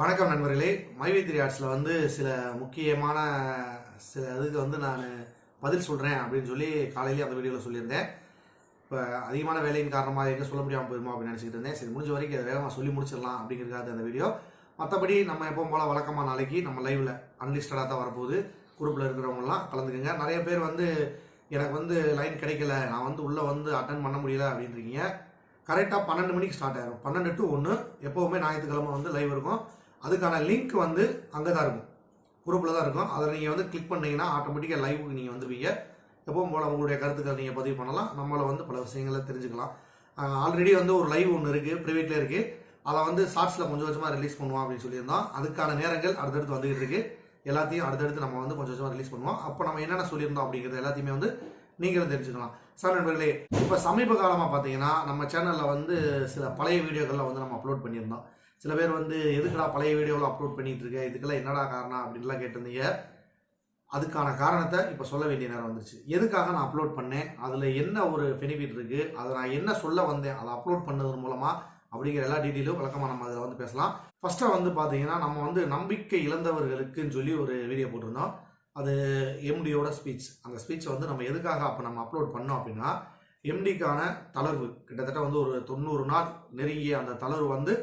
வணக்கம் நண்பர்களே. மைவி3 ஆர்ட்ஸில் வந்து சில முக்கியமான இதுக்கு வந்து நான் பதில் சொல்கிறேன் அப்படின்னு சொல்லி காலையிலேயே அந்த வீடியோவில் சொல்லியிருந்தேன். இப்போ அதிகமான வேலையின் காரணமாக எங்கே சொல்ல முடியாமல் போயிருமோ அப்படின்னு நினச்சிக்கிட்டு இருந்தேன். சரி, முடிஞ்ச வரைக்கும் அதை வேகமாக சொல்லி முடிச்சிடலாம் அப்படிங்கிறதுக்காக அந்த வீடியோ. மற்றபடி நம்ம எப்பவும் போல் வழக்கமாக நாளைக்கு நம்ம லைவில் அன்லிஸ்டடாக தான் வரப்போகுது. குரூப்பில் இருக்கிறவங்கலாம் கலந்துக்குங்க. நிறைய பேர் வந்து எனக்கு வந்து லைன் கிடைக்கல, நான் வந்து உள்ளே வந்து அட்டன் பண்ண முடியல அப்படின்றீங்க. கரெக்டாக 12 மணிக்கு ஸ்டார்ட் ஆகிடும். 12 to 1 எப்போவுமே ஞாயிற்றுக்கிழமை வந்து லைவ் இருக்கும். அதுக்கான லிங்க் வந்து அங்கே தான் இருக்கும், குரூப்பில் தான் இருக்கும். அதில் நீங்கள் வந்து கிளிக் பண்ணிங்கன்னா ஆட்டோமேட்டிக்காக லைவுக்கு நீங்கள் வந்துவீங்க. எப்பவும் போல் உங்களுடைய கருத்துக்களை நீங்கள் பதிவு பண்ணலாம். நம்மளை வந்து பல விஷயங்களை தெரிஞ்சுக்கலாம். ஆல்ரெடி வந்து ஒரு லைவ் ஒன்று இருக்குது, ப்ரைவேட்டில் இருக்குது. அதை வந்து ஷார்ட்ஸில் கொஞ்சம் கொஞ்சமாக ரிலீஸ் பண்ணுவோம் அப்படின்னு சொல்லியிருந்தோம். அதுக்கான நேரங்கள் அடுத்தடுத்து வந்துகிட்டு இருக்குது. எல்லாத்தையும் அடுத்தடுத்து நம்ம வந்து கொஞ்சம் கொஞ்சமாக ரிலீஸ் பண்ணுவோம். அப்போ நம்ம என்னென்ன சொல்லியிருந்தோம் அப்படிங்கிறது எல்லாத்தையுமே வந்து நீங்களும் தெரிஞ்சுக்கலாம். சார் நண்பர்களே, இப்போ சமீப காலமாக பார்த்தீங்கன்னா நம்ம சேனலில் வந்து சில பழைய வீடியோக்கள்லாம் வந்து நம்ம அப்லோட் பண்ணியிருந்தோம். சில பேர் வந்து எதுக்குடா பழைய வீடியோவில் அப்லோட் பண்ணிட்டு இருக்க, இதுக்கெல்லாம் என்னடா காரணம் அப்படின்லாம் கேட்டிருந்தீங்க. அதுக்கான காரணத்தை இப்போ சொல்ல வேண்டிய நேரம் வந்துருச்சு. எதுக்காக நான் அப்லோட் பண்ணேன், அதில் என்ன ஒரு பெனிஃபிட் இருக்குது, அதை நான் என்ன சொல்ல வந்தேன் அதை அப்லோட் பண்ணது மூலமாக அப்படிங்கிற எல்லா டீட்டெயிலும் வழக்கமாக நம்ம அதில் வந்து பேசலாம். ஃபஸ்ட்டாக வந்து பார்த்தீங்கன்னா நம்ம வந்து நம்பிக்கை இழந்தவர்களுக்குன்னு சொல்லி ஒரு வீடியோ போட்டிருந்தோம். அது எம்டியோட ஸ்பீச். அந்த ஸ்பீச்சை வந்து நம்ம எதுக்காக அப்போ நம்ம அப்லோட் பண்ணோம் அப்படின்னா, எம்டிக்கான தளர்வு கிட்டத்தட்ட வந்து ஒரு 90 நாள் நெருங்கிய அந்த தளர்வு வந்து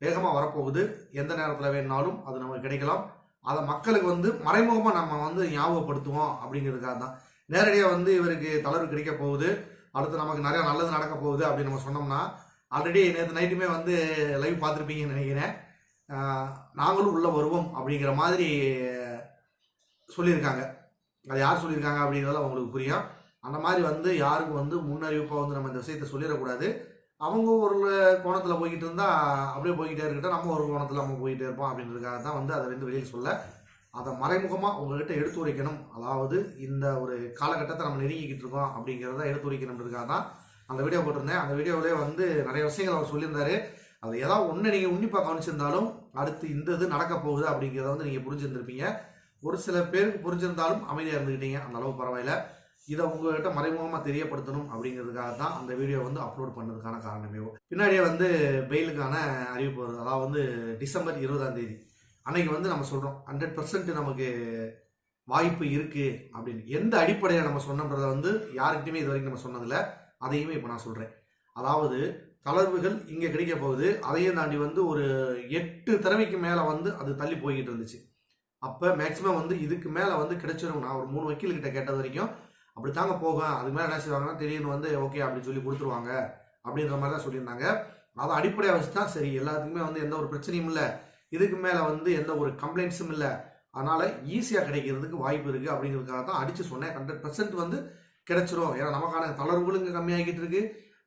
வேகமாக வரப்போகுது. எந்த நேரத்தில் வேணுனாலும் அது நமக்கு கிடைக்கலாம். அதை மக்களுக்கு வந்து மறைமுகமாக நம்ம வந்து ஞாபகப்படுத்துவோம் அப்படிங்கிறதுக்காக தான். நேரடியாக வந்து இவருக்கு தளர்வு கிடைக்க போகுது, அடுத்து நமக்கு நிறையா நல்லது நடக்க போகுது அப்படின்னு நம்ம சொன்னோம்னா, ஆல்ரெடி நேற்று நைட்டுமே வந்து லைவ் பார்த்துருப்பீங்கன்னு நினைக்கிறேன். நாங்களும் உள்ளே வருவோம் அப்படிங்கிற மாதிரி சொல்லியிருக்காங்க. அது யார் சொல்லியிருக்காங்க அப்படிங்கிறத அவங்களுக்கு புரியும். அந்த மாதிரி வந்து யாருக்கும் வந்து முன்னறிவிப்பாக வந்து நம்ம இந்த விஷயத்தை சொல்லிடக்கூடாது. அவங்க ஒரு கோணத்தில் போய்கிட்டு இருந்தால் அப்படியே போய்கிட்டே இருக்கட்டும், நம்ம ஒரு கோணத்தில் நம்ம போய்கிட்டே இருப்போம் அப்படின்றதுக்காக தான் வந்து அதை வந்து வெளியில் சொல்ல, அதை மறைமுகமாக உங்கள்கிட்ட எடுத்து உரைக்கணும். அதாவது இந்த ஒரு காலகட்டத்தை நம்ம நெருங்கிக்கிட்டு இருக்கோம் அப்படிங்கிறத எடுத்து உரைக்கணுன்றதுக்காக தான் அந்த வீடியோ போட்டிருந்தேன். அந்த வீடியோவிலே வந்து நிறைய விஷயங்கள் அவர் சொல்லியிருந்தாரு. அது ஏதாவது ஒன்று நீங்கள் உன்னிப்பாக கவனிச்சிருந்தாலும் அடுத்து இந்த இது நடக்க போகுது அப்படிங்கிறத வந்து நீங்கள் புரிஞ்சுருந்துருப்பீங்க. ஒரு சில பேருக்கு புரிஞ்சிருந்தாலும் அமைதியாக இருந்துக்கிட்டீங்க, அந்த அளவு பரவாயில்ல. இதை உங்கள்கிட்ட மறைமுகமாக தெரியப்படுத்தணும் அப்படிங்கிறதுக்காக தான் அந்த வீடியோ வந்து அப்லோட் பண்ணதுக்கான காரணமே. பின்னாடியே வந்து பெயிலுக்கான அறிவிப்பு வருது. அதாவது வந்து டிசம்பர் 20ஆம் தேதி அன்னைக்கு வந்து நம்ம சொல்கிறோம் 100% நமக்கு வாய்ப்பு இருக்குது அப்படின்னு. எந்த அடிப்படையில் நம்ம சொன்னோன்றதை வந்து யாருக்கிட்டையுமே இது வரைக்கும் நம்ம சொன்னதில்லை. அதையுமே இப்போ நான் சொல்கிறேன். அதாவது தளர்வுகள் இங்கே கிடைக்க போகுது. அதையும் தாண்டி வந்து ஒரு 8 தடவைக்கு மேலே வந்து அது தள்ளி போய்கிட்டு இருந்துச்சு. அப்போ மேக்ஸிமம் வந்து இதுக்கு மேலே வந்து கிடைச்சிடும். நான் ஒரு 3 வக்கீல்கிட்ட கேட்டது வரைக்கும் அப்படி தாங்க போகும். அதுக்கு மேலே என்ன செய்வாங்கன்னா திடீர்னு வந்து ஓகே அப்படின்னு சொல்லி கொடுத்துருவாங்க அப்படின்ற மாதிரி தான் சொல்லியிருந்தாங்க. அதை அடிப்படையாக வச்சு தான் சரி, எல்லாத்துக்குமே வந்து எந்த ஒரு பிரச்சனையும் இல்லை, இதுக்கு மேலே வந்து எந்த ஒரு கம்ப்ளைண்ட்ஸும் இல்லை, அதனால் ஈஸியாக கிடைக்கிறதுக்கு வாய்ப்பு இருக்குது அப்படிங்கிறதுக்காக தான் அடித்து சொன்னேன். 100% வந்து கிடைச்சிரும். ஏன்னா நமக்கான தளர்வுகளுங்க கம்மியாகிட்டு இருக்கு,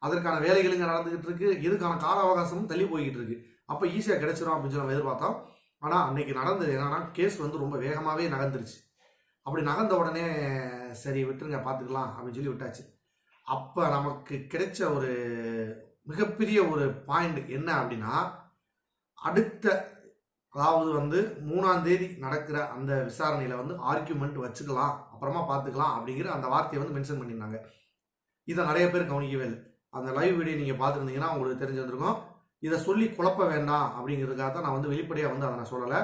அதற்கான வேலைகளுங்க நடந்துகிட்டு இருக்கு, இதுக்கான கால அவகாசமும் தள்ளி போய்கிட்டு இருக்கு. அப்போ ஈஸியாக கிடைச்சிரும் அப்படின்னு சொல்லி நம்ம எதிர்பார்த்தோம். ஆனால் அன்னைக்கு நடந்தது என்னன்னா, கேஸ் வந்து ரொம்ப வேகமாகவே நகர்ந்துருச்சு. அப்படி நகர்ந்த உடனே சரி விட்டுருங்க பார்த்துக்கலாம் அப்படின்னு சொல்லி விட்டாச்சு. அப்போ நமக்கு கிடைச்ச ஒரு மிகப்பெரிய ஒரு பாயிண்ட் என்ன அப்படின்னா, அடுத்த அதாவது வந்து 3ஆம் தேதி நடக்கிற அந்த விசாரணையில் வந்து ஆர்கியூமெண்ட் வச்சுக்கலாம், அப்புறமா பார்த்துக்கலாம் அப்படிங்கிற அந்த வார்த்தையை வந்து மென்ஷன் பண்ணியிருந்தாங்க. இதை நிறைய பேர் கவனிக்கவே இல்லை. அந்த லைவ் வீடியோ நீங்கள் பார்த்துருந்தீங்கன்னா உங்களுக்கு தெரிஞ்சிருந்திருக்கும். இதை சொல்லி குழப்ப வேண்டாம் அப்படிங்கிறதுக்காக தான் நான் வந்து வெளிப்படையாக வந்து அதை நான் சொல்லலை.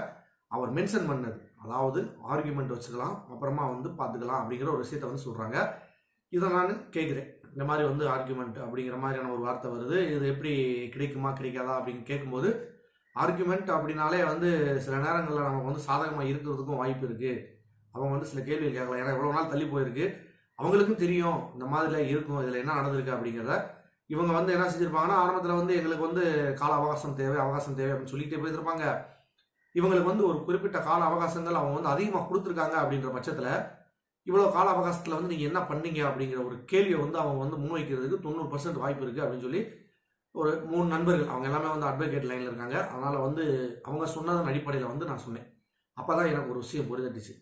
அவர் மென்ஷன் பண்ணது, அதாவது ஆர்கியூமெண்ட் வச்சுக்கலாம் அப்புறமா வந்து பார்த்துக்கலாம் அப்படிங்கிற ஒரு விஷயத்தை வந்து சொல்கிறாங்க. இதை நான் கேட்குறேன். இந்த மாதிரி வந்து ஆர்கியூமெண்ட் அப்படிங்கிற மாதிரியான ஒரு வார்த்தை வருது, இது எப்படி கிடைக்குமா கிடைக்காதா அப்படின்னு கேட்கும்போது, ஆர்கியூமெண்ட் அப்படின்னாலே வந்து சில நேரங்களில் நமக்கு வந்து சாதகமாக இருக்கிறதுக்கும் வாய்ப்பு இருக்குது. அவங்க வந்து சில கேள்விகள் கேட்கலாம். ஏன்னா எவ்வளோ நாள் தள்ளி போயிருக்கு, அவங்களுக்கும் தெரியும் இந்த மாதிரிலாம் இருக்கும், இதில் என்ன நடந்திருக்கு அப்படிங்கிறத. இவங்க வந்து என்ன செஞ்சுருப்பாங்கன்னா, ஆரம்பத்தில் வந்து எங்களுக்கு வந்து கால அவகாசம் தேவை அப்படின்னு சொல்லிக்கிட்டே போயிருப்பாங்க. இவங்களுக்கு வந்து ஒரு குறிப்பிட்ட கால அவகாசங்கள் அவங்க வந்து அதிகமாக கொடுத்துருக்காங்க அப்படின்ற பட்சத்தில், இவ்வளோ கால அவகாசத்தில் வந்து நீங்கள் என்ன பண்ணீங்க அப்படிங்கிற ஒரு கேள்வியை வந்து அவங்க வந்து முன்வைக்கிறதுக்கு 90% வாய்ப்பு இருக்குது அப்படின்னு சொல்லி ஒரு 3 நண்பர்கள், அவங்க எல்லாமே வந்து அட்வொகேட் லைனில் இருக்காங்க. அதனால் வந்து அவங்க சொன்னதன் அடிப்படையில் வந்து நான் சொன்னேன். அப்போ தான் எனக்கு ஒரு விஷயம் புரிஞ்சிட்டுச்சு.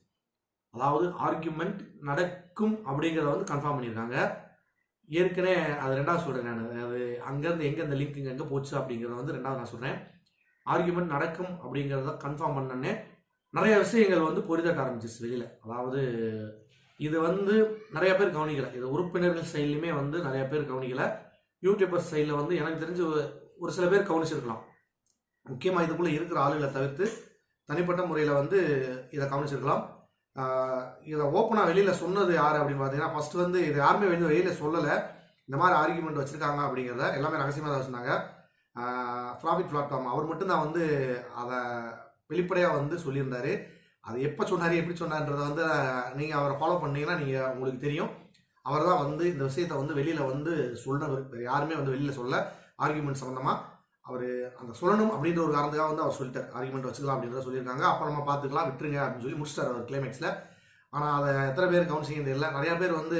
அதாவது ஆர்கியூமெண்ட் நடக்கும் அப்படிங்கிறத வந்து கன்ஃபார்ம் பண்ணியிருக்காங்க. ஏற்கனவே அது 2வது சொல்கிறேன் நான். அது அங்கேருந்து எங்கே இந்த லிங்க் எங்கே போச்சு அப்படிங்கிறத வந்து 2வது நான் சொல்கிறேன். ஆர்கியூமெண்ட் நடக்கும் அப்படிங்கிறத கன்ஃபார்ம் பண்ணனே நிறைய விஷயங்கள் வந்து பொறிதட்ட ஆரம்பிச்சிச்சு வெளியில். அதாவது இது வந்து நிறைய பேர் கவனிக்கலை. இது உறுப்பினர்கள் சைட்லையுமே வந்து நிறைய பேர் கவனிக்கலை. யூடியூபர் சைடில் வந்து எனக்கு தெரிஞ்சு ஒரு சில பேர் கவனிச்சிருக்கலாம். முக்கியமாக இதுக்குள்ளே இருக்கிற ஆளுகளை தவிர்த்து தனிப்பட்ட முறையில் வந்து இதை கவனிச்சிருக்கலாம். இதை ஓப்பனாக வெளியில் சொன்னது யார் அப்படின்னு பார்த்தீங்கன்னா, ஃபர்ஸ்ட் வந்து இது யாருமே வெளியில் சொல்லலை. இந்த மாதிரி ஆர்கியூமெண்ட் வச்சுருக்காங்க அப்படிங்கிறத எல்லாமே ரகசியமாக தான் வச்சுருந்தாங்க. ப்ராஃபிட் பிளாட்ஃபார்ம் அவர் மட்டும்தான் வந்து அதை வெளிப்படையாக வந்து சொல்லியிருந்தார். அது எப்போ சொன்னார் எப்படி சொன்னார்ன்றதை வந்து நீங்கள் அவரை ஃபாலோ பண்ணீங்கன்னா நீங்கள் உங்களுக்கு தெரியும். அவர் தான் வந்து இந்த விஷயத்தை வந்து வெளியில் வந்து சொன்னவர். யாருமே வந்து வெளியில் சொல்ல ஆர்கியூமெண்ட் சம்மந்தமாக அவர் அந்த சொல்லணும் அப்படின்ற ஒரு காரணத்துக்காக வந்து அவர் சொல்லிட்டார். ஆர்குமெண்ட் வச்சுக்கலாம் அப்படின்றத சொல்லியிருக்காங்க. அப்போ நம்ம பார்த்துக்கலாம் விட்டுருங்க அப்படின்னு சொல்லி முடிச்சிட்டார் அவர் கிளைமேக்ஸில். ஆனால் அதை எத்தனை பேர் கவனிச்சிங்க தெரியல. நிறையா பேர் வந்து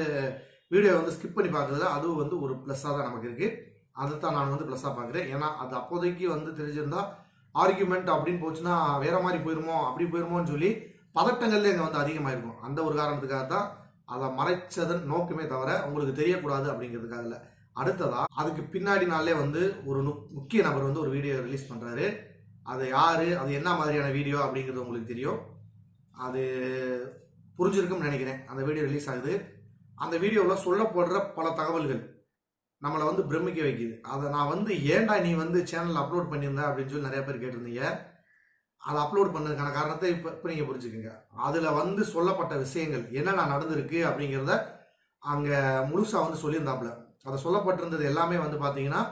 வீடியோ வந்து ஸ்கிப் பண்ணி பார்க்குறது அதுவும் வந்து ஒரு ப்ளஸ்ஸாக தான் நமக்கு இருக்குது. அதை தான் நான் வந்து ப்ளஸ்ஸாக பார்க்குறேன். ஏன்னா அது அப்போதைக்கு வந்து தெரிஞ்சிருந்தா ஆர்குமெண்ட் அப்படின்னு போச்சுன்னா வேற மாதிரி போயிருமோ அப்படி போயிருமோன்னு சொல்லி பதட்டங்கள்ல இங்கே வந்து அதிகமாக இருக்கும். அந்த ஒரு காரணத்துக்காக தான் அதை மறைச்சதன் நோக்கமே தவிர உங்களுக்கு தெரியக்கூடாது அப்படிங்கிறதுக்காக இல்லை. அடுத்ததா அதுக்கு பின்னாடி நாளே வந்து ஒரு முக்கிய நபர் வந்து ஒரு வீடியோ ரிலீஸ் பண்ணுறாரு. அது யார், அது என்ன மாதிரியான வீடியோ அப்படிங்கிறது உங்களுக்கு தெரியும். அது புரிஞ்சிருக்கும்னு நினைக்கிறேன். அந்த வீடியோ ரிலீஸ் ஆகுது. அந்த வீடியோவில் சொல்லப்படுற பல தகவல்கள் நம்மளை வந்து பிரமிக்க வைக்குது. அதை நான் வந்து ஏன்டா நீ வந்து சேனல் அப்லோட் பண்ணியிருந்த அப்படின்னு சொல்லி நிறைய பேர் கேட்டிருந்தீங்க. அதை அப்லோட் பண்ணதுக்கான காரணத்தை இப்போ நீங்கள் புரிஞ்சுக்கோங்க. அதில் வந்து சொல்லப்பட்ட விஷயங்கள் என்னென்ன நடந்திருக்கு அப்படிங்கிறத அங்கே முழுசாக வந்து சொல்லியிருந்தாப்புல. அதை சொல்லப்பட்டிருந்தது எல்லாமே வந்து பார்த்தீங்கன்னா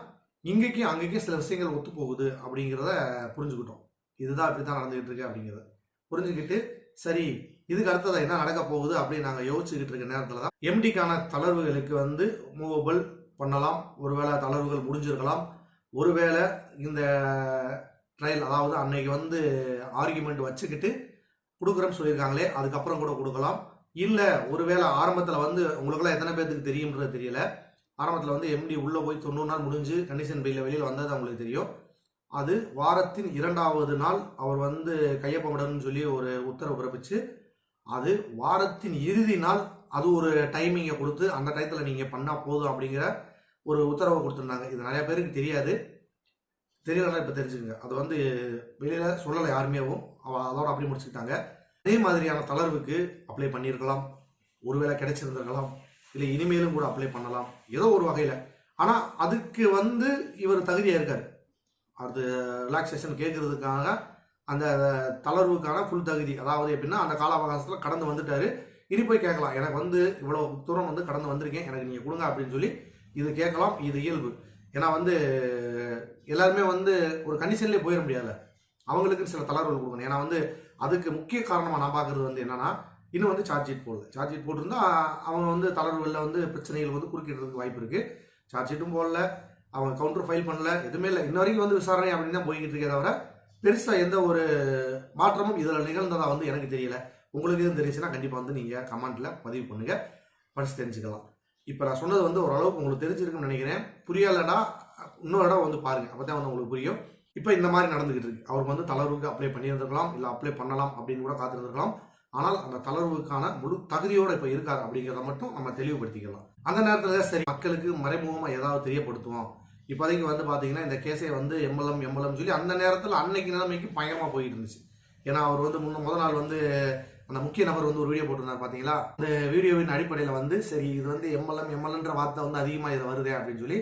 இங்கேக்கும் அங்கேக்கும் சில விஷயங்கள் ஒத்து போகுது அப்படிங்கிறத புரிஞ்சுக்கிட்டோம். இதுதான் இப்படி தான் நடந்துகிட்டு இருக்கு அப்படிங்கிறத புரிஞ்சுக்கிட்டு சரி இதுக்கு அடுத்தது என்ன நடக்க போகுது அப்படின்னு நாங்கள் யோசிச்சுக்கிட்டு இருக்க நேரத்தில் தான் எம்டிக்கான தளர்வுகளுக்கு வந்து மூவபிள் பண்ணலாம். ஒருவேளை தளர்வுகள் முடிஞ்சிருக்கலாம். ஒருவேளை இந்த ட்ரையல் அதாவது அன்னைக்கு வந்து ஆர்குமெண்ட் வச்சுக்கிட்டு கொடுக்குறோன்னு சொல்லியிருக்காங்களே அதுக்கப்புறம் கூட கொடுக்கலாம். இல்லை ஒருவேளை ஆரம்பத்தில் வந்து உங்களுக்கெல்லாம் எத்தனை பேருக்கு தெரியும்ன்றது தெரியல. ஆரம்பத்தில் வந்து எம்டி உள்ளே போய் 90 நாள் முடிஞ்சு கண்டிஷன் பெயிலில் வெளியில் வந்தது அவங்களுக்கு தெரியும். அது வாரத்தின் 2வது நாள் அவர் வந்து கையொப்பமிடணும்னு சொல்லி ஒரு உத்தரவு பிறப்பிச்சு அது வாரத்தின் இறுதி நாள் அது ஒரு டைமிங்கை கொடுத்து அந்த டயத்தில் நீங்கள் பண்ணால் போதும் அப்படிங்கிற ஒரு உத்தரவை கொடுத்துருந்தாங்க. இது நிறைய பேருக்கு தெரியாது. தெரியலன்னா இப்போ தெரிஞ்சுக்கங்க. அது வந்து வெளியில் சொல்லலை யாருமேவும். அதோட அப்படி முடிச்சுக்கிட்டாங்க. அதே மாதிரியான தளர்வுக்கு அப்ளை பண்ணியிருக்கலாம். ஒருவேளை கிடைச்சிருந்திருக்கலாம். இல்லை இனிமேலும் கூட அப்ளை பண்ணலாம் ஏதோ ஒரு வகையில். ஆனால் அதுக்கு வந்து இவர் தகுதியாக இருக்கார். அது ரிலாக்ஸேஷன் கேட்கறதுக்காக அந்த தளர்வுக்கான ஃபுல் தகுதி. அதாவது எப்படின்னா அந்த கால அவகாசத்தில் கடந்து வந்துட்டாரு. இனி போய் கேட்கலாம். எனக்கு வந்து இவ்வளோ தூரம் வந்து கடந்து வந்திருக்கேன், எனக்கு நீங்கள் கொடுங்க அப்படின்னு சொல்லி இது கேட்கலாம். இது இயல்பு. ஏன்னா வந்து எல்லாருமே வந்து ஒரு கண்டிஷன்லேயே போயிட முடியாது. அவங்களுக்கு சில தளர்வுகள் கொடுக்கணும். ஏன்னா வந்து அதுக்கு முக்கிய காரணமாக நான் பார்க்குறது வந்து என்னன்னா இன்னும் வந்து சார்ஜ் ஷீட் போடல. சார்ஜ் ஷீட் போட்டிருந்தா அவங்க வந்து தளர்வுகளில் வந்து பிரச்சனைகள் வந்து குறுக்கிடுறதுக்கு வாய்ப்பு இருக்குது. சார்ஜ் ஷீட்டும் போடல, அவங்க கவுண்டர் ஃபைல் பண்ணல, எதுவுமே இல்லை. இன்ன வரைக்கும் வந்து விசாரணை அப்படின்னு தான் போய்கிட்டு இருக்கே தவிர பெருசாக எந்த ஒரு மாற்றமும் இதில் நிகழ்ந்ததாக வந்து எனக்கு தெரியல. உங்களுக்கு எதுவும் தெரிஞ்சுன்னா கண்டிப்பாக வந்து நீங்கள் கமெண்ட்டில் பதிவு பண்ணுங்கள், படித்து தெரிஞ்சுக்கலாம். இப்போ நான் சொன்னது வந்து ஓரளவுக்கு உங்களுக்கு தெரிஞ்சிருக்குன்னு நினைக்கிறேன். புரியலைன்னா இன்னொரு இடம் வந்து பாருங்கள், அப்போ தான் வந்து உங்களுக்கு புரியும். இப்போ இந்த மாதிரி நடந்துகிட்டு இருக்கு. அவருக்கு வந்து தளர்வுக்கு அப்ளை பண்ணியிருந்திருக்கலாம், இல்லை அப்ளை பண்ணலாம் அப்படின்னு கூட காத்திருந்திருக்கலாம். ஆனால் அந்த தளர்வுக்கான முழு தகுதியோடு இப்போ இருக்காரு அப்படிங்கிறத மட்டும் நம்ம தெளிவுபடுத்திக்கலாம். அந்த நேரத்தில் சரி மக்களுக்கு மறைமுகமாக ஏதாவது தெரியப்படுத்துவோம். இப்போதைக்கு வந்து பார்த்தீங்கன்னா இந்த கேஸை வந்து எம்எல்எம் சொல்லி அந்த நேரத்தில் அன்னைக்கு நிலைமைக்கு பயங்கரமாக போயிட்டு இருந்துச்சு. ஏன்னா அவர் வந்து முதல் நாள் வந்து அந்த முக்கிய நபர் வந்து ஒரு வீடியோ போட்டிருந்தார் பார்த்தீங்களா. அந்த வீடியோவின் அடிப்படையில் வந்து சரி இது வந்து எம்எல்எம்ன்ற வார்த்தை வந்து அதிகமாக இதில் வருதே அப்படின்னு சொல்லி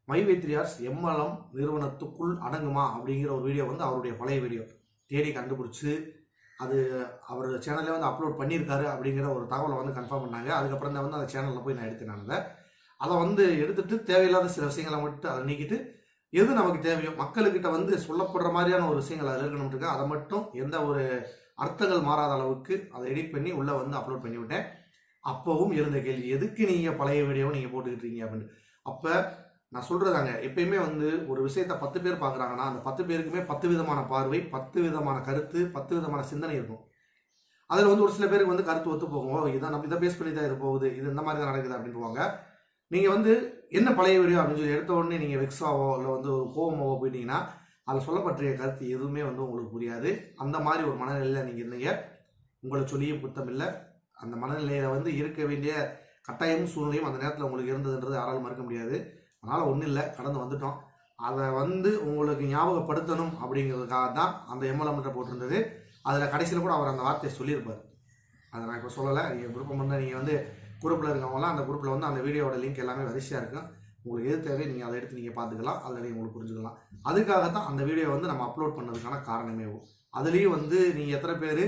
மை3 எம்எல்எம் நிறுவனத்துக்குள் அடங்குமா அப்படிங்கிற ஒரு வீடியோ வந்து அவருடைய பழைய வீடியோ தேடி கண்டுபிடிச்சி அது அவர் சேனல்லே வந்து அப்லோட் பண்ணியிருக்காரு அப்படிங்கிற ஒரு தகவலை வந்து கன்ஃபார்ம் பண்ணாங்க. அதுக்கப்புறம் தான் வந்து அந்த சேனலில் போய் நான் எடுத்தேன். அதை வந்து எடுத்துட்டு தேவையில்லாத சில விஷயங்களை மட்டும் அதை நீக்கிட்டு எது நமக்கு தேவையோ மக்கள்கிட்ட வந்து சொல்லப்படுற மாதிரியான ஒரு விஷயங்கள் அதில் இருக்கணும்னு அதை மட்டும் எந்த ஒரு அர்த்தங்கள் மாறாத அளவுக்கு அதை எடிட் பண்ணி உள்ளே வந்து அப்லோட் பண்ணி விட்டேன். அப்போவும் இருந்த கேள்வி எதுக்கு நீங்கள் பழைய வீடியோவை நீங்கள் போட்டுக்கிட்டு இருக்கீங்க அப்படின்னு. அப்போ நான் சொல்கிறதாங்க எப்பயுமே வந்து ஒரு விஷயத்தை 10 பேர் பார்க்குறாங்கன்னா அந்த 10 பேருக்குமே 10 விதமான பார்வை, 10 விதமான கருத்து, 10 விதமான சிந்தனை இருக்கும். அதில் வந்து ஒரு சில பேருக்கு வந்து கருத்து ஒத்து போகும். இதான் நம்ம இதை பேஸ் பண்ணி தான் இது போகுது, இது இந்த மாதிரி தான் நடக்குது அப்படின்ட்டுவாங்க. நீங்கள் வந்து என்ன பழைய வீடியோ அப்படின்னு சொல்லி எடுத்த உடனே நீங்கள் வெக்ஸாவோ இல்லை வந்து ஒரு கோவமாவோ போயிட்டீங்கன்னா அதில் சொல்லப்பட்டிய கருத்து எதுவுமே வந்து உங்களுக்கு புரியாது. அந்த மாதிரி ஒரு மனநிலையில் நீங்கள் இருந்தீங்க. உங்களை சொல்லியும் குத்தம் இல்லை. அந்த மனநிலையில் வந்து இருக்க வேண்டிய கட்டாயமும் சூழ்நிலையும் அந்த நேரத்தில் உங்களுக்கு இருந்ததுன்றது யாராலும் மறுக்க முடியாது. அதனால் ஒன்றும் இல்லை, கடந்து வந்துட்டோம். அதை வந்து உங்களுக்கு ஞாபகப்படுத்தணும் அப்படிங்கிறதுக்காக தான் அந்த எம்எல்எம்கிட்ட போட்டிருந்தது. அதில் கடைசியில் கூட அவர் அந்த வார்த்தையை சொல்லியிருப்பார். அதை நான் இப்போ சொல்லலை. நீங்கள் விருப்பம் பண்ணால் நீங்கள் வந்து குரூப்பில் இருக்கவங்களாம் அந்த குரூப்பில் வந்து அந்த வீடியோவோட லிங்க் எல்லாமே வரிசையாக இருக்கும், உங்களுக்கு எது தேவை நீங்கள் அதை எடுத்து நீங்கள் பார்த்துக்கலாம், அதில் உங்களுக்கு புரிஞ்சுக்கலாம். அதுக்காகத்தான் அந்த வீடியோ வந்து நம்ம அப்லோட் பண்ணதுக்கான காரணமே. அதுலேயும் வந்து நீங்கள் எத்தனை பேர்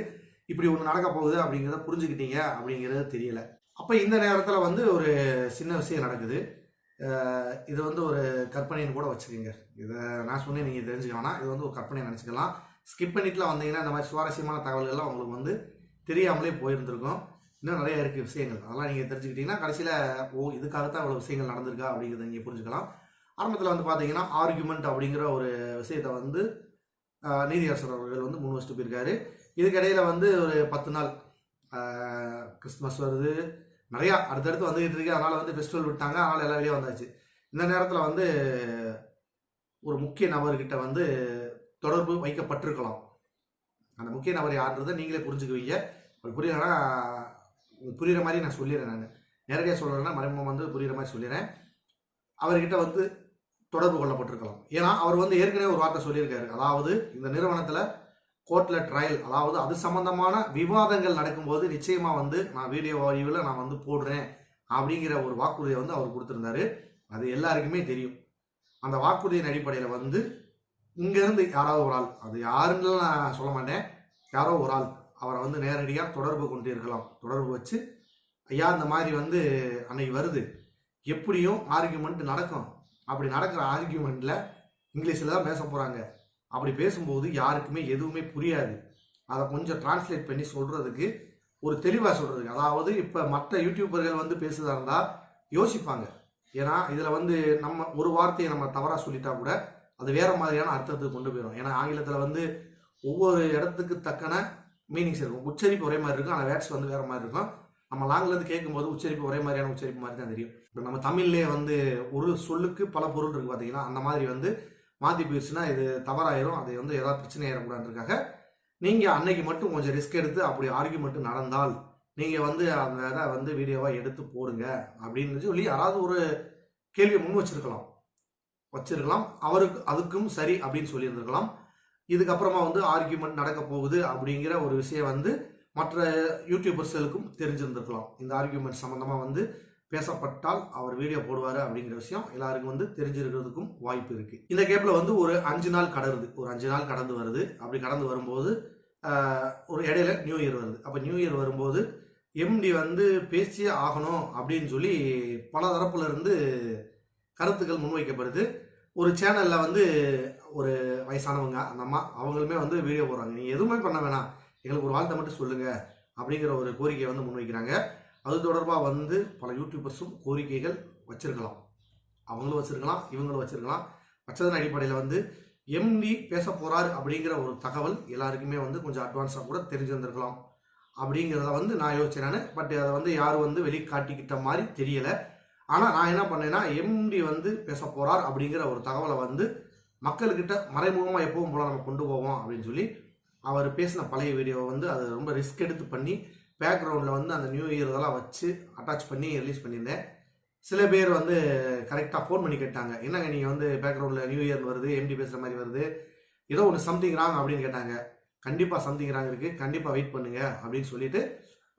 இப்படி ஒன்று நடக்க போகுது அப்படிங்கிறத புரிஞ்சுக்கிட்டீங்க அப்படிங்கிறது தெரியல. அப்போ இந்த நேரத்தில் வந்து ஒரு சின்ன விஷயம் நடக்குது. இது வந்து ஒரு கற்பனைன்னு கூட வச்சுக்கோங்க. இதை நான் சொன்னேன் நீங்கள் தெரிஞ்சுக்கணும்னா இது வந்து ஒரு கற்பனை நினச்சிக்கலாம். ஸ்கிப் பண்ணிட்டுலாம் வந்தீங்கன்னா இந்த மாதிரி சுவாரஸ்யமான தகவல்கள்லாம் உங்களுக்கு வந்து தெரியாமலே போயிருந்திருக்கும். இன்னும் நிறைய இருக்குது விஷயங்கள், அதெல்லாம் நீங்கள் தெரிஞ்சுக்கிட்டீங்கன்னா கடைசியில் இதுக்காகத்தான் இவ்வளோ விஷயங்கள் நடந்திருக்கா அப்படிங்கிறத நீங்கள் புரிஞ்சுக்கலாம். ஆரம்பத்தில் வந்து பார்த்தீங்கன்னா ஆர்குமெண்ட் அப்படிங்கிற ஒரு விஷயத்தை வந்து நீதியரசர் அவர்கள் வந்து முன் வச்சுட்டு போயிருக்காரு. இதுக்கிடையில் வந்து ஒரு 10 நாள் கிறிஸ்துமஸ் வருது, நிறையா அடுத்தடுத்து வந்துகிட்டு இருக்கு. அதனால் வந்து ஃபெஸ்டிவல் விட்டாங்க, அதனால் எல்லா வெளியே வந்தாச்சு. இந்த நேரத்தில் வந்து ஒரு முக்கிய நபர்கிட்ட வந்து தொடர்பு வைக்கப்பட்டிருக்கலாம். அந்த முக்கிய நபர் யாருன்றதை நீங்களே புரிஞ்சுக்குவீங்க. அப்படி புரியலைன்னா புரிகிற மாதிரி நான் சொல்லிடுறேன். நான் நேரடியாக சொல்கிறேன்னா மறைமுகம் வந்து புரிகிற மாதிரி சொல்லிடுறேன். அவர்கிட்ட வந்து தொடர்பு கொள்ளப்பட்டிருக்கலாம். ஏன்னா அவர் வந்து ஏற்கனவே ஒரு வார்த்தை சொல்லியிருக்காரு. அதாவது இந்த நிறுவனத்தில் கோர்ட்டில் ட்ரையல், அதாவது அது சம்பந்தமான விவாதங்கள் நடக்கும்போது நிச்சயமாக வந்து நான் வீடியோ வடிவில் நான் வந்து போடுறேன் அப்படிங்கிற ஒரு வாக்குறுதியை வந்து அவர் கொடுத்துருந்தாரு. அது எல்லாருக்குமே தெரியும். அந்த வாக்குறுதியின் அடிப்படையில் வந்து இங்கேருந்து யாராவது ஒரு ஆள், அது யாருன்னு நான் சொல்ல மாட்டேன், யாரோ ஒரு ஆள் அவரை வந்து நேரடியாக தொடர்பு கொண்டு இருக்கலாம். தொடர்பு வச்சு ஐயா இந்த மாதிரி வந்து அன்னைக்கு வருது, எப்படியும் ஆர்கியூமெண்ட் நடக்கும், அப்படி நடக்கிற ஆர்கியூமெண்ட்டில் இங்கிலீஷில் தான் பேச போகிறாங்க, அப்படி பேசும்போது யாருக்குமே எதுவுமே புரியாது, அதை கொஞ்சம் டிரான்ஸ்லேட் பண்ணி சொல்கிறதுக்கு ஒரு தெளிவாக சொல்கிறதுக்கு. அதாவது இப்போ மற்ற யூடியூபர்கள் வந்து பேசுகிறதா இருந்தால் யோசிப்பாங்க. ஏன்னா இதில் வந்து நம்ம ஒரு வார்த்தையை நம்ம தவறாக சொல்லிட்டா கூட அது வேறு மாதிரியான அர்த்தத்துக்கு கொண்டு போயிடும். ஏன்னா ஆங்கிலத்தில் வந்து ஒவ்வொரு இடத்துக்கு தக்கன மீனிங்ஸ் இருக்கும். உச்சரிப்பு ஒரே மாதிரி இருக்கும், ஆனால் வேர்ட்ஸ் வந்து வேறு மாதிரி இருக்கும். நம்ம லாங்கிலேருந்து கேட்கும்போது உச்சரிப்பு ஒரே மாதிரியான உச்சரிப்பு மாதிரி தான் தெரியும். இப்போ நம்ம தமிழ்லேயே வந்து ஒரு சொல்லுக்கு பல பொருள் இருக்குது பார்த்தீங்கன்னா, அந்த மாதிரி வந்து மாற்றி போயிடுச்சுன்னா இது தவறாயிரும். அது வந்து ஏதாவது பிரச்சனை ஆயிடக்கூடாதுன்றதுக்காக நீங்கள் அன்னைக்கு மட்டும் கொஞ்சம் ரிஸ்க் எடுத்து அப்படி ஆர்கியூமெண்ட் நடந்தால் நீங்கள் வந்து அந்த இதை வந்து வீடியோவாக எடுத்து போடுங்க அப்படின்னு சொல்லி யாராவது ஒரு கேள்வியை முன் வச்சிருக்கலாம். அவருக்கு அதுக்கும் சரி அப்படின்னு சொல்லியிருந்திருக்கலாம். இதுக்கப்புறமா வந்து ஆர்கியூமெண்ட் நடக்க போகுது அப்படிங்கிற ஒரு விஷயம் வந்து மற்ற யூடியூபர்ஸ்களுக்கும் தெரிஞ்சிருந்திருக்கலாம். இந்த ஆர்கியூமெண்ட் சம்மந்தமாக வந்து பேசப்பட்டால் அவர் வீடியோ போடுவார் அப்படிங்கிற விஷயம் எல்லாருக்கும் வந்து தெரிஞ்சிருக்கிறதுக்கும் வாய்ப்பு இருக்குது. இந்த கேப்பில் வந்து ஒரு 5 நாள் கடந்து வருது. அப்படி கடந்து வரும்போது ஒரு இடையில நியூ இயர் வருது. அப்போ நியூ இயர் வரும்போது எம்டி வந்து பேசியே ஆகணும் அப்படின்னு சொல்லி பல தரப்புல இருந்து கருத்துக்கள் முன்வைக்கப்படுது. ஒரு சேனலில் வந்து ஒரு வயசானவங்க அந்த அம்மா அவங்களுமே வந்து வீடியோ போடுறாங்க. நீங்கள் எதுவுமே பண்ண வேணாம், எங்களுக்கு ஒரு வாழ்த்தை மட்டும் சொல்லுங்கள் அப்படிங்கிற ஒரு கோரிக்கையை வந்து முன்வைக்கிறாங்க. அது தொடர்பாக வந்து பல யூடியூபர்ஸும் கோரிக்கைகள் வச்சிருக்கலாம். அவங்களும் வச்சிருக்கலாம், இவங்களும் வச்சிருக்கலாம். வச்சதன் அடிப்படையில் வந்து எம்டி பேச போகிறார் அப்படிங்கிற ஒரு தகவல் எல்லாருக்குமே வந்து கொஞ்சம் அட்வான்ஸாக கூட தெரிஞ்சிருந்திருக்கலாம் அப்படிங்கிறத வந்து நான் யோசிச்சேன். பட் அதை வந்து யாரும் வந்து வெளிக்காட்டிக்கிட்ட மாதிரி தெரியலை. ஆனால் நான் என்ன பண்ணேன்னா எம்டி வந்து பேச போகிறார் அப்படிங்கிற ஒரு தகவலை வந்து மக்கள்கிட்ட மறைமுகமாக எப்பவும் போல நம்ம கொண்டு போவோம் அப்படின்னு சொல்லி அவர் பேசின பழைய வீடியோவை வந்து அது ரொம்ப ரிஸ்க் எடுத்து பண்ணி பேக்ரவுண்டில் வந்து அந்த நியூ இயர் இதெல்லாம் வச்சு அட்டாச் பண்ணி ரிலீஸ் பண்ணியிருந்தேன். சில பேர் வந்து கரெக்டாக ஃபோன் பண்ணி கேட்டாங்க, என்னங்க நீங்கள் வந்து பேக்ரவுண்டில் நியூ இயர் வருது, எம்டி பேசுகிற மாதிரி வருது, ஏதோ ஒன்று சம்திங் ராங் அப்படின்னு கேட்டாங்க. கண்டிப்பாக சம்திங் ராங் இருக்குது, கண்டிப்பாக வெயிட் பண்ணுங்க அப்படின்னு சொல்லிட்டு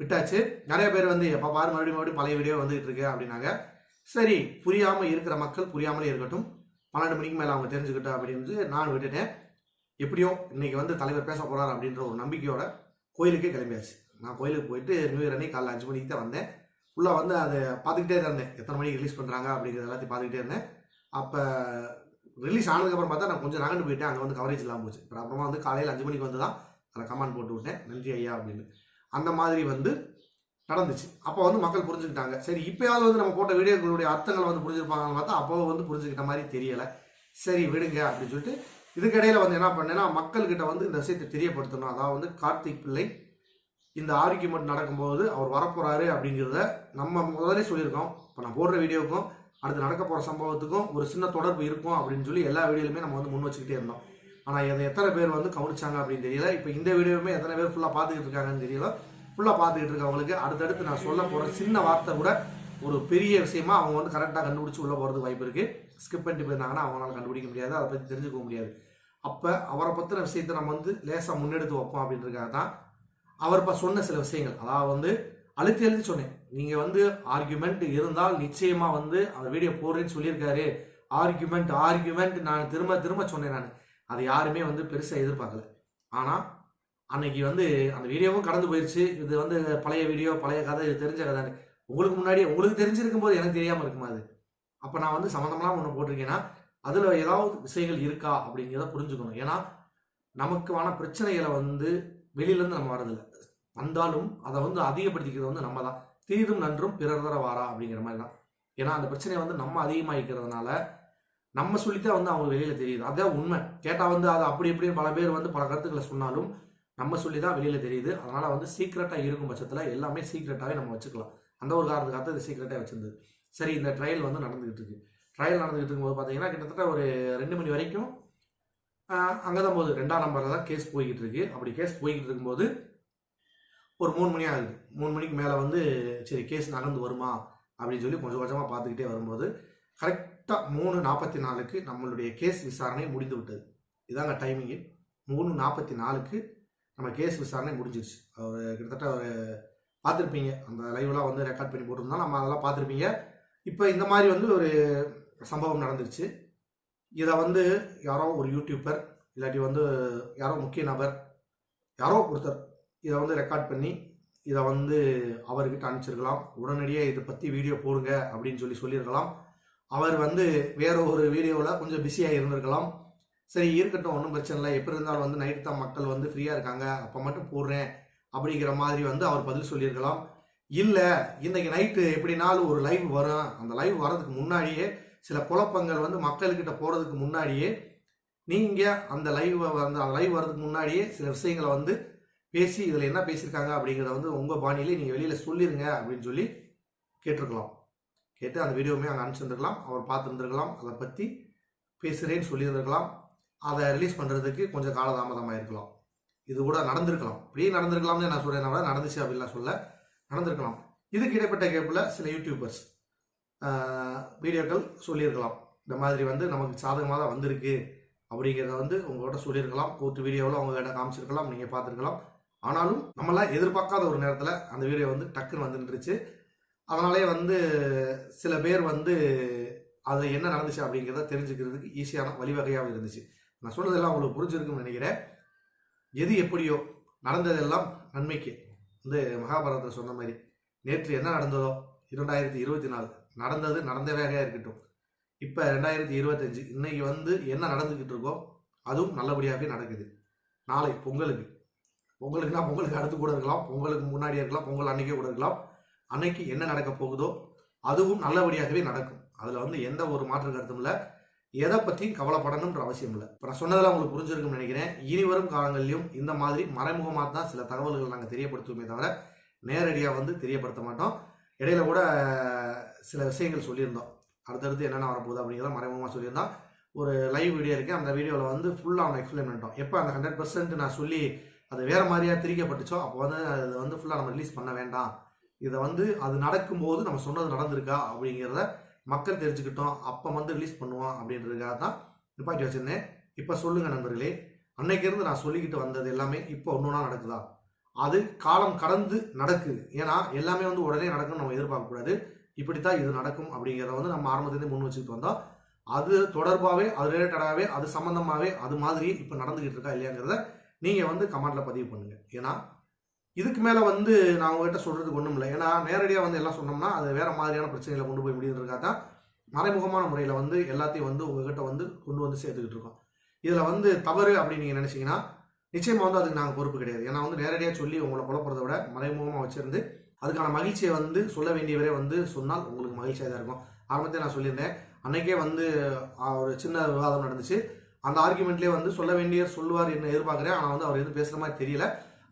விட்டாச்சு. நிறைய பேர் வந்து எப்போ பாரு மறுபடியும் பழைய வீடியோ வந்துகிட்டு இருக்கு அப்படின்னாங்க. சரி, புரியாமல் இருக்கிற மக்கள் புரியாமலே இருக்கட்டும், 12 மணிக்கு மேலே அவங்க தெரிஞ்சுக்கிட்டோம் அப்படின்னு நான் விட்டுட்டேன். எப்படியோ இன்னைக்கு வந்து தலைவர் பேச போகிறார் அப்படின்ற ஒரு நம்பிக்கையோட கோயிலுக்கே கிளம்பியாச்சு. நான் கோயிலுக்கு போயிட்டு நியூ இயர் அன்னைக்கு காலைல 5 மணிக்கு தான் வந்தேன். ஃபுல்லாக வந்து அதை பார்த்துக்கிட்டே தான் இருந்தேன், எத்தனை மணிக்கு ரிலீஸ் பண்ணுறாங்க அப்படிங்கிறது எல்லாத்தையும் பார்த்துக்கிட்டே இருந்தேன். அப்போ ரிலீஸ் ஆனதுக்கப்புறம் பார்த்தா நான் கொஞ்சம் நகண்டு போயிட்டேன், அங்கே வந்து கவரேஜ் இல்லாமல் போச்சு. அப்புறமா வந்து காலையில் 5 மணிக்கு வந்து தான் அதில் கமெண்ட் போட்டு விட்டேன், நன்றி ஐயா அப்படின்னு. அந்த மாதிரி வந்து நடந்துச்சு. அப்போ வந்து மக்கள் புரிஞ்சுக்கிட்டாங்க. சரி, இப்போயாவது வந்து நம்ம போட்ட வீடியோக்களுடைய அர்த்தங்களை வந்து புரிஞ்சுருப்பாங்கன்னு பார்த்தா அப்போ வந்து புரிஞ்சுக்கிட்ட மாதிரி தெரியலை. சரி விடுங்க அப்படின்னு சொல்லிட்டு இதுக்கிடையில் வந்து என்ன பண்ணேன்னா மக்கள்கிட்ட வந்து இந்த விஷயத்தை தெரியப்படுத்தணும். அதாவது வந்து கார்த்திக் பிள்ளை இந்த ஆர்கியூமெண்ட் நடக்கும்போது அவர் வரப்போகிறாரு அப்படிங்கிறத நம்ம முதலே சொல்லியிருக்கோம். இப்போ நான் போடுற வீடியோவுக்கும் அடுத்து நடக்க போகிற சம்பவத்துக்கும் ஒரு சின்ன தொடர்பு இருக்கும் அப்படின்னு சொல்லி எல்லா வீடியோலுமே நம்ம வந்து முன் வச்சுக்கிட்டே இருந்தோம். ஆனால் அதை எத்தனை பேர் வந்து கவனிச்சாங்க அப்படின்னு தெரியல. இப்போ இந்த வீடியோவுமே எத்தனை பேர் ஃபுல்லாக பார்த்துக்கிட்டு இருக்காங்கன்னு தெரியல. ஃபுல்லாக பார்த்துக்கிட்டு இருக்கவங்களுக்கு அடுத்தடுத்து நான் சொல்ல போகிற சின்ன வார்த்தை கூட ஒரு பெரிய விஷயமா அவங்க வந்து கரெக்டாக கண்டுபிடிச்சி உள்ளே போகிறதுக்கு வாய்ப்பு இருக்குது. ஸ்கிப் பண்ணிட்டு போயிருந்தாங்கன்னா அவங்களால கண்டுபிடிக்க முடியாது, அதை பற்றி தெரிஞ்சுக்க முடியாது. அப்போ அவரை பற்றின விஷயத்தை நம்ம வந்து லேசாக முன்னெடுத்து வைப்போம் அப்படின்றதுக்காக தான் அவர் இப்போ சொன்ன சில விஷயங்கள். அதாவது வந்து அழுத்தி அழுத்தி சொன்னேன். நீங்க வந்து ஆர்குமெண்ட் இருந்தால் நிச்சயமா வந்து அவர் வீடியோ போடுறேன்னு சொல்லியிருக்காரு. ஆர்குமெண்ட் நான் திரும்ப திரும்ப சொன்னேன். நான் அதை யாருமே வந்து பெருசா எதிர்பார்க்கல. ஆனா அன்னைக்கு வந்து அந்த வீடியோவும் கடந்து போயிருச்சு. இது வந்து பழைய வீடியோ, பழைய கதை, இது தெரிஞ்ச கதை. உங்களுக்கு முன்னாடி உங்களுக்கு தெரிஞ்சிருக்கும் போது எனக்கு தெரியாம இருக்குமா அது? அப்ப நான் வந்து சம்மந்தமெல்லாம் ஒன்று போட்டிருக்கேன்னா அதுல ஏதாவது விஷயங்கள் இருக்கா அப்படிங்கிறத புரிஞ்சுக்கணும். ஏன்னா நமக்கான பிரச்சனைகளை வந்து வெளியில இருந்து நம்ம வரதில்லை. வந்தாலும் அதை வந்து அதிகப்படுத்திக்கிறது வந்து நம்ம தான். தீதும் நன்றும் பிறர் தர வாரா அப்படிங்கிற மாதிரி தான். ஏன்னா அந்த பிரச்சனையை வந்து நம்ம அதிகமாகிக்கிறதுனால நம்ம சொல்லித்தான் வந்து அவங்க வெளியில தெரியுது. அதான் உண்மை. கேட்டா வந்து அது அப்படி இப்படி பல பேர் வந்து பல கருத்துக்களை சொன்னாலும் நம்ம சொல்லி தான் வெளியில தெரியுது. அதனால வந்து சீக்கிரட்டா இருக்கும் பட்சத்துல எல்லாமே சீக்கிரட்டாவே நம்ம வச்சுக்கலாம். அந்த ஒரு காரணத்துக்காக இது சீக்கிரட்டா வச்சிருந்தது. சரி, இந்த ட்ரையல் வந்து நடந்துகிட்டு இருக்கு. ட்ரையல் நடந்துகிட்டு இருக்கும்போது பாத்தீங்கன்னா கிட்டத்தட்ட ஒரு 2 மணி வரைக்கும் அங்கதான் போகுது. 2ஆம் நம்பர்ல தான் கேஸ் போய்கிட்டு இருக்கு. அப்படி கேஸ் போய்கிட்டு இருக்கும்போது ஒரு 3 மணி ஆகுது. 3 மணிக்கு மேல வந்து சரி கேஸ் நகர்ந்து வருமா அப்படின்னு சொல்லி கொஞ்சம் கொஞ்சமா பார்த்துக்கிட்டே வரும்போது கரெக்டா 3:44க்கு நம்மளுடைய கேஸ் விசாரணை முடிந்து விட்டது. இதாங்க டைமிங்கு. 3:44க்கு நம்ம கேஸ் விசாரணை முடிஞ்சிருச்சு. ஒரு கிட்டத்தட்ட ஒரு பார்த்துருப்பீங்க. அந்த லைவ்லாம் வந்து ரெக்கார்ட் பண்ணி போட்டிருந்தோம். நம்ம அதெல்லாம் பார்த்துருப்பீங்க. இப்போ இந்த மாதிரி வந்து ஒரு சம்பவம் நடந்துருச்சு. இதை வந்து யாரோ ஒரு யூடியூபர் இல்லாட்டி வந்து யாரோ முக்கிய நபர் யாரோ ஒருத்தர் இதை வந்து ரெக்கார்ட் பண்ணி இதை வந்து அவர்கிட்ட அனுப்பிச்சிருக்கலாம். உடனடியாக இதை பற்றி வீடியோ போடுங்க அப்படின்னு சொல்லியிருக்கலாம். அவர் வந்து வேற ஒரு வீடியோவில் கொஞ்சம் பிஸியாக இருந்திருக்கலாம். சரி இருக்கட்டும், ஒன்றும் பிரச்சனை இல்லை, எப்படி இருந்தாலும் வந்து நைட்டு தான் மக்கள் வந்து ஃப்ரீயாக இருக்காங்க, அப்போ மட்டும் போடுறேன் அப்படிங்கிற மாதிரி வந்து அவர் பதில் சொல்லியிருக்கலாம். இல்லை இன்னைக்கு நைட்டு எப்படினாலும் ஒரு லைவ் வரும், அந்த லைவ் வர்றதுக்கு முன்னாடியே சில குழப்பங்கள் வந்து மக்கள்கிட்ட போகிறதுக்கு முன்னாடியே நீங்கள் அந்த லைவ் வர்றதுக்கு முன்னாடியே சில விஷயங்களை வந்து பேசி இதில் என்ன பேசியிருக்காங்க அப்படிங்கிறத வந்து உங்கள் பாணியிலே நீங்கள் வெளியில் சொல்லிடுங்க அப்படின்னு சொல்லி கேட்டிருக்கலாம். கேட்டு அந்த வீடியோவுமே அங்கே அனுப்பிச்சிருந்துருக்கலாம். அவர் பார்த்துருந்துருக்கலாம். அதை பற்றி பேசுகிறேன்னு சொல்லியிருந்திருக்கலாம். அதை ரிலீஸ் பண்ணுறதுக்கு கொஞ்சம் காலதாமதமாக இருக்கலாம். இது கூட நடந்திருக்கலாம். இப்படியே நடந்திருக்கலாம்னு நான் சொல்கிறேன். விட நடந்துச்சு அப்படின்லாம் சொல்ல நடந்திருக்கலாம். இதுக்கு இடைப்பட்ட கேப்பில் சில யூடியூபர்ஸ் வீடியோக்கள் சொல்லியிருக்கலாம். இந்த மாதிரி வந்து நமக்கு சாதகமாக தான் வந்திருக்கு அப்படிங்கிறத வந்து உங்கள்கிட்ட சொல்லியிருக்கலாம். கோர்ட்டு வீடியோவில் அவங்ககிட்ட காமிச்சிருக்கலாம், நீங்கள் பார்த்துருக்கலாம். ஆனாலும் நம்மளாம் எதிர்பார்க்காத ஒரு நேரத்தில் அந்த வீடியோ வந்து டக்குன்னு வந்துருச்சு. அதனாலே வந்து சில பேர் வந்து அது என்ன நடந்துச்சு அப்படிங்கிறத தெரிஞ்சுக்கிறதுக்கு ஈஸியான வழிவகையாக இருந்துச்சு. நான் சொல்றதெல்லாம் உங்களுக்கு புரிஞ்சிருக்குன்னு நினைக்கிறேன். எது எப்படியோ நடந்ததெல்லாம் நன்மைக்கு. வந்து மகாபாரதத்தில் சொன்ன மாதிரி நேற்று என்ன நடந்ததோ 2024 நடந்தது நடந்தவையாக இருக்கட்டும். இப்போ 2025 இன்னைக்கு வந்து என்ன நடந்துக்கிட்டு இருக்கோ அதுவும் நல்லபடியாகவே நடக்குது. நாளை பொங்கலுக்குன்னா பொங்கலுக்கு அடுத்து கூட இருக்கலாம், பொங்கலுக்கு முன்னாடியே இருக்கலாம், பொங்கல் அன்னைக்கே கூட இருக்கலாம். அன்னைக்கு என்ன நடக்க போகுதோ அதுவும் நல்லபடியாகவே நடக்கும். அதில் வந்து எந்த ஒரு மாற்று கருத்தும் இல்லை. எதை பற்றியும் கவலைப்படணுன்ற அவசியம் இல்லை. இப்போ நான் சொன்னதெல்லாம் உங்களுக்கு புரிஞ்சிருக்குன்னு நினைக்கிறேன். இனி வரும் காலங்களிலும் இந்த மாதிரி மறைமுகமாக தான் சில தகவல்கள் நாங்கள் தெரியப்படுத்துவோமே தவிர நேரடியாக வந்து தெரியப்படுத்த மாட்டோம். இடையில கூட சில விஷயங்கள் சொல்லியிருந்தோம். அடுத்தடுத்து என்னென்ன வரப்போகுது அப்படிங்கிறத மறைமுகமாக சொல்லியிருந்தோம். ஒரு லைவ் வீடியோ இருக்குது. அந்த வீடியோவில் வந்து ஃபுல்லாக அவனை எக்ஸ்பிளைன் பண்ணிட்டோம். எப்போ அந்த 100% நான் சொல்லி அது வேறு மாதிரியாக திரிக்கப்பட்டுச்சோ அப்போ வந்து அதை வந்து ஃபுல்லாக நம்ம ரிலீஸ் பண்ண வேண்டாம். இதை வந்து அது நடக்கும்போது நம்ம சொன்னது நடந்திருக்கா அப்படிங்கிறத மக்கள் தெரிஞ்சுக்கிட்டோம், அப்போ வந்து ரிலீஸ் பண்ணுவோம் அப்படின்றதுக்காக தான் நிப்பாட்டி வச்சிருந்தேன். இப்போ சொல்லுங்கள் நண்பர்களே, அன்னைக்கிருந்து நான் சொல்லிக்கிட்டு வந்தது எல்லாமே இப்போ ஒன்றுனா நடக்குதா? அது காலம் கடந்து நடக்குது. ஏன்னா எல்லாமே வந்து உடனே நடக்கும்னு நம்ம எதிர்பார்க்கக்கூடாது. இப்படித்தான் இது நடக்கும் அப்படிங்கிறத வந்து நம்ம ஆரம்பத்துலேருந்து முன் வச்சுக்கிட்டு வந்தோம். அது தொடர்பாகவே அது ரிலேட்டடாகவே அது சம்மந்தமாகவே அது மாதிரி இப்போ நடந்துக்கிட்டு இருக்கா இல்லையாங்கிறத நீங்கள் வந்து கமெண்ட்டில் பதிவு பண்ணுங்கள். ஏன்னா இதுக்கு மேலே வந்து நான் உங்ககிட்ட சொல்கிறதுக்கு ஒன்றும் இல்லை. ஏன்னா நேரடியாக வந்து எல்லாம் சொன்னோம்னா அது வேறு மாதிரியான பிரச்சனைகளை கொண்டு போய் முடியுன்றதுக்காக தான் மறைமுகமான முறையில் வந்து எல்லாத்தையும் வந்து உங்ககிட்ட வந்து கொண்டு வந்து சேர்த்துக்கிட்டு இருக்கோம். இதில் வந்து தவறு அப்படின்னு நீங்கள் நினச்சிங்கன்னா நிச்சயமாக வந்து அதுக்கு நாங்கள் பொறுப்பு கிடையாது. ஏன்னா வந்து நேரடியாக சொல்லி உங்களை குழப்பறதை விட மறைமுகமாக வச்சுருந்து அதுக்கான மகிழ்ச்சியை வந்து சொல்ல வேண்டியவரே வந்து சொன்னால் உங்களுக்கு மகிழ்ச்சியாக தான் இருக்கும். ஆரம்பத்தில் நான் சொல்லியிருந்தேன், அன்னைக்கே வந்து ஒரு சின்ன விவாதம் நடந்துச்சு. அந்த ஆர்குமெண்ட்லேயே வந்து சொல்ல வேண்டியவர் சொல்லுவார் என்ன எதிர்பார்க்குறேன். ஆனால் வந்து அவர் எதுவும் பேசுகிற மாதிரி தெரியல.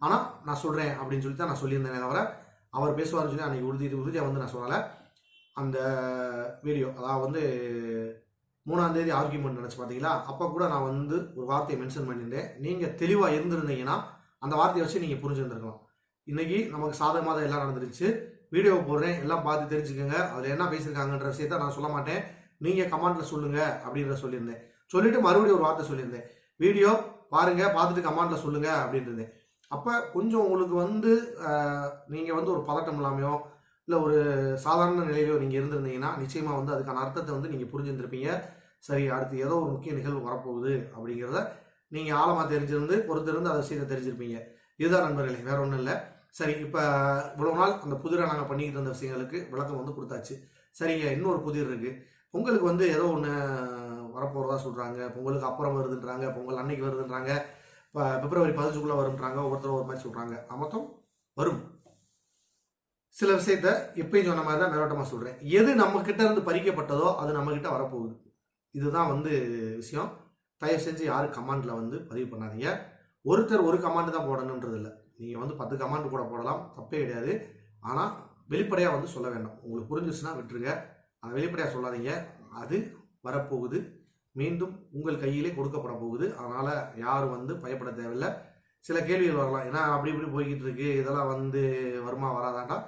ஆனால் நான் சொல்கிறேன் அப்படின்னு சொல்லி தான் நான் சொல்லியிருந்தேனே தவிர அவர் பேசுவார்னு சொல்லி அன்றைக்கி உறுதியாக வந்து நான் சொல்லலை. அந்த வீடியோ அதாவது வந்து 3ஆம் தேதி ஆர்கியூமெண்ட் நினச்சி பார்த்தீங்களா, அப்போ கூட நான் வந்து ஒரு வார்த்தையை மென்ஷன் பண்ணியிருந்தேன். நீங்கள் தெளிவாக இருந்திருந்தீங்கன்னா அந்த வார்த்தையை வச்சு நீங்கள் புரிஞ்சுருந்துருக்கலாம். இன்றைக்கி நமக்கு சாதகமாக தான் எல்லாம் நடந்துருச்சு. வீடியோவை போடுறேன், எல்லாம் பார்த்து தெரிஞ்சுக்கோங்க. அதில் என்ன பேசியிருக்காங்கன்ற விஷயத்த நான் சொல்ல மாட்டேன், நீங்கள் கமெண்ட்டில் சொல்லுங்கள் அப்படின்ற சொல்லியிருந்தேன். சொல்லிவிட்டு மறுபடியும் ஒரு வார்த்தை சொல்லியிருந்தேன், வீடியோ பாருங்கள், பார்த்துட்டு கமெண்ட்டில் சொல்லுங்கள் அப்படின்றது. அப்போ கொஞ்சம் உங்களுக்கு வந்து நீங்கள் வந்து ஒரு பதட்டம் இல்லாமையோ இல்லை ஒரு சாதாரண நிலையிலோ நீங்கள் இருந்திருந்தீங்கன்னா நிச்சயமாக வந்து அதுக்கான அர்த்தத்தை வந்து நீங்கள் புரிஞ்சுருந்துருப்பீங்க. சரி, அடுத்து ஏதோ ஒரு முக்கிய நிகழ்வு வரப்போகுது அப்படிங்கிறத நீங்கள் ஆழமாக தெரிஞ்சிருந்து பொறுத்திருந்து அதை விஷயத்தை தெரிஞ்சிருப்பீங்க. இதுதான் நண்பர்களே, வேற ஒன்றும் இல்லை. சரி, இப்போ இவ்வளோ நாள் அந்த புதிரை நாங்கள் பண்ணிக்கிட்டு இருந்த விஷயங்களுக்கு விளக்கம் வந்து கொடுத்தாச்சு. சரிங்க, இன்னொரு புதிர் இருக்குது. பொங்கலுக்கு வந்து ஏதோ ஒன்று வரப்போகிறதா சொல்கிறாங்க. பொங்கலுக்கு அப்புறம் வருதுன்றாங்க, பொங்கல் அன்னைக்கு வருதுன்றாங்க, இப்போ பிப்ரவரி 15க்குள்ளே வரும்ன்றாங்க. ஒவ்வொருத்தரும் ஒரு மாதிரி சொல்கிறாங்க. மொத்தம் வரும். சில விஷயத்த எப்பயும் சொன்ன மாதிரி தான் மேலோட்டமாக சொல்கிறேன். எது நம்மக்கிட்ட இருந்து பறிக்கப்பட்டதோ அது நம்மக்கிட்ட வரப்போகுது. இதுதான் வந்து விஷயம். தயவு செஞ்சு யாரும் கமாண்டில் வந்து பதிவு பண்ணாதீங்க. ஒருத்தர் ஒரு கமாண்டு தான் போடணுன்றது இல்லை. நீங்கள் வந்து 10 கமாண்டு கூட போடலாம், தப்பே கிடையாது. ஆனால் வெளிப்படையாக வந்து சொல்ல வேண்டாம். உங்களுக்கு புரிஞ்சிச்சுன்னா விட்டுருங்க. அதை வெளிப்படையாக சொல்லாதீங்க. அது வரப்போகுது, மீண்டும் உங்கள் கையிலே கொடுக்கப்பட போகுது. அதனால் யாரும் வந்து பயப்பட தேவையில்லை. சில கேள்விகள் வரலாம், ஏன்னா அப்படி இப்படி போய்கிட்டு இருக்கு, இதெல்லாம் வந்து வருமா வராதாண்டா,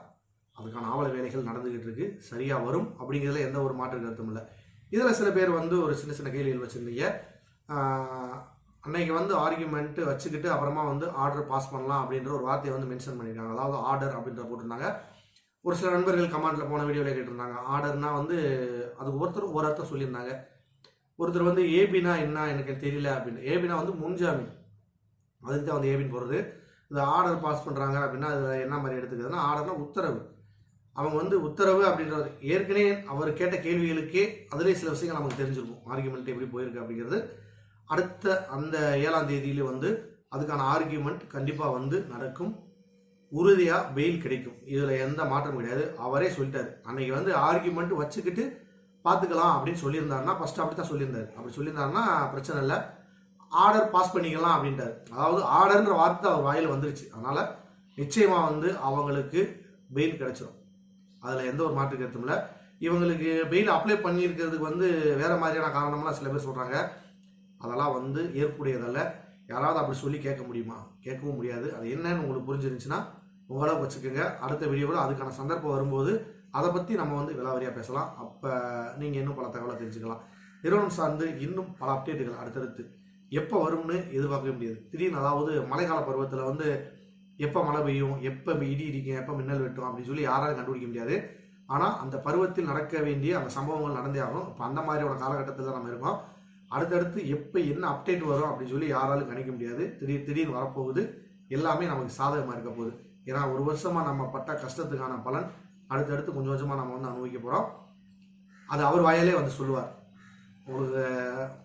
அதுக்கான ஆவல வேலைகள் நடந்துகிட்டு இருக்கு. சரியாக வரும் அப்படிங்கிறதுல எந்த ஒரு மாற்று கருத்தும் இல்லை. இதில் சில பேர் வந்து ஒரு சின்ன சின்ன கேள்விகள் வச்சுருந்தீங்க. அன்னைக்கு வந்து ஆர்கியூமெண்ட்டு வச்சுக்கிட்டு அப்புறமா வந்து ஆர்டர் பாஸ் பண்ணலாம் அப்படின்ற ஒரு வார்த்தையை வந்து மென்ஷன் பண்ணியிருக்காங்க. அதாவது ஆர்டர் அப்படின்ற போட்டிருந்தாங்க. ஒரு சில நண்பர்கள் கமெண்ட்டில் போன வீடியோவில் கேட்டிருந்தாங்க, ஆர்டர்னா வந்து அதுக்கு ஒருத்தர் ஒரு அர்த்தம் சொல்லியிருந்தாங்க. ஒருத்தர் வந்து ஏபினா என்ன எனக்கு தெரியல அப்படின்னு. ஏபினா வந்து முன்ஜாமீன், அதுக்கு தான் வந்து ஏபின் போகிறது. இந்த ஆர்டர் பாஸ் பண்ணுறாங்க அப்படின்னா அதில் என்ன மாதிரி எடுத்துக்கிறதுனா, ஆர்டர்னா உத்தரவு. அவங்க வந்து உத்தரவு அப்படின்றது ஏற்கனவே அவர் கேட்ட கேள்விகளுக்கே அதிலே சில விஷயங்கள் நமக்கு தெரிஞ்சிருக்கும். ஆர்கியூமெண்ட் எப்படி போயிருக்கு அப்படிங்கிறது. அடுத்த அந்த 7ஆம் தேதியில வந்து அதுக்கான ஆர்கியூமெண்ட் கண்டிப்பாக வந்து நடக்கும். உறுதியாக பெயில் கிடைக்கும். இதில் எந்த மாற்றமும் கிடையாது. அவரே சொல்லிட்டாரு. அன்னைக்கு வந்து ஆர்கியூமெண்ட் வச்சுக்கிட்டு பார்த்துக்கலாம் அப்படின்னு சொல்லியிருந்தாருன்னா, ஃபர்ஸ்ட் அப்படி தான் சொல்லியிருந்தாரு. அப்படி சொல்லியிருந்தாருன்னா பிரச்சனை இல்லை, ஆர்டர் பாஸ் பண்ணிக்கலாம் அப்படின்ட்டாரு. அதாவது ஆர்டர்ன்ற வார்த்தை அவர் வாயில் வந்துருச்சு. அதனால் நிச்சயமாக வந்து அவங்களுக்கு பெயில் கிடைச்சிடும். அதில் எந்த ஒரு மாற்று கருத்தும் இல்லை. இவங்களுக்கு பெயில் அப்ளை பண்ணியிருக்கிறதுக்கு வந்து வேறு மாதிரியான காரணம்லாம் சில பேர் சொல்கிறாங்க. அதெல்லாம் வந்து ஏற்புடையதல்ல. யாராவது அப்படி சொல்லி கேட்க முடியுமா? கேட்கவும் முடியாது. அது என்னன்னு உங்களுக்கு புரிஞ்சிருந்துச்சுன்னா உங்களளவு வச்சுக்கோங்க. அடுத்த வீடியோவில் அதுக்கான சந்தர்ப்பம் வரும்போது அதை பற்றி நம்ம வந்து விலாவரியாக பேசலாம். அப்போ நீங்கள் இன்னும் பல தகவலை தெரிஞ்சுக்கலாம். நிறுவனம் சார்ந்து இன்னும் பல அப்டேட்டுகள் அடுத்தடுத்து எப்போ வரும்னு எதிர்பார்க்கவே முடியாது. திடீர்னு அதாவது மழைக்கால பருவத்தில் வந்து எப்போ மழை பெய்யும், எப்போ இடி இடிக்கும், எப்போ மின்னல் வெட்டும் அப்படின்னு சொல்லி யாராலும் கண்டுபிடிக்க முடியாது. ஆனால் அந்த பருவத்தில் நடக்க வேண்டிய அந்த சம்பவங்கள் நடந்தே ஆகும். இப்போ அந்த மாதிரியான காலகட்டத்தில் தான் நம்ம இருக்கோம். அடுத்தடுத்து எப்போ என்ன அப்டேட் வரும் அப்படின்னு சொல்லி யாராலும் கணிக்க முடியாது. திடீர்னு வரப்போகுது. எல்லாமே நமக்கு சாதகமாக இருக்க போகுது. ஏன்னா ஒரு வருஷமாக நம்ம பட்ட கஷ்டத்துக்கான பலன் அடுத்தடுத்து கொஞ்சம் கொஞ்சமாக நம்ம வந்து அனுபவிக்க போகிறோம். அது அவர் வாயிலே வந்து சொல்லுவார். உங்களுக்கு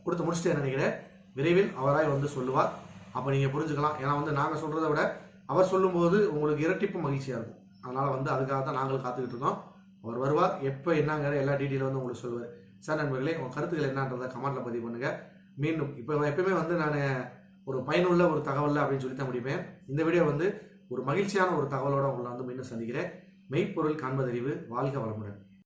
கொடுத்து முடிச்சுட்டு நினைக்கிறேன், விரைவில் அவராய் வந்து சொல்லுவார். அப்போ நீங்கள் புரிஞ்சுக்கலாம். ஏன்னா வந்து நாங்கள் சொல்கிறத விட அவர் சொல்லும்போது உங்களுக்கு இரட்டிப்பு மகிழ்ச்சியாக இருக்கும். அதனால் வந்து அதுக்காக தான் நாங்கள் காத்துக்கிட்டு இருக்கோம். அவர் வருவார். எப்போ என்னங்கிற எல்லா டீட்டெயிலும் வந்து உங்களுக்கு சொல்லுவார். சார் நண்பர்களே, உங்கள் கருத்துக்கள் என்னன்றதை கமெண்ட்டில் பதிவு பண்ணுங்கள். மீண்டும் இப்போ எப்பயுமே வந்து நான் ஒரு பயனுள்ள ஒரு தகவல் அப்படின்னு சொல்லி தான் முடிப்பேன். இந்த வீடியோ வந்து ஒரு மகிழ்ச்சியான ஒரு தகவலோடு உங்களை வந்து மீண்டும் சந்திக்கிறேன். மெய்ப்பொருள் காண்பதறிவு. வாழ்க வளமுடன்.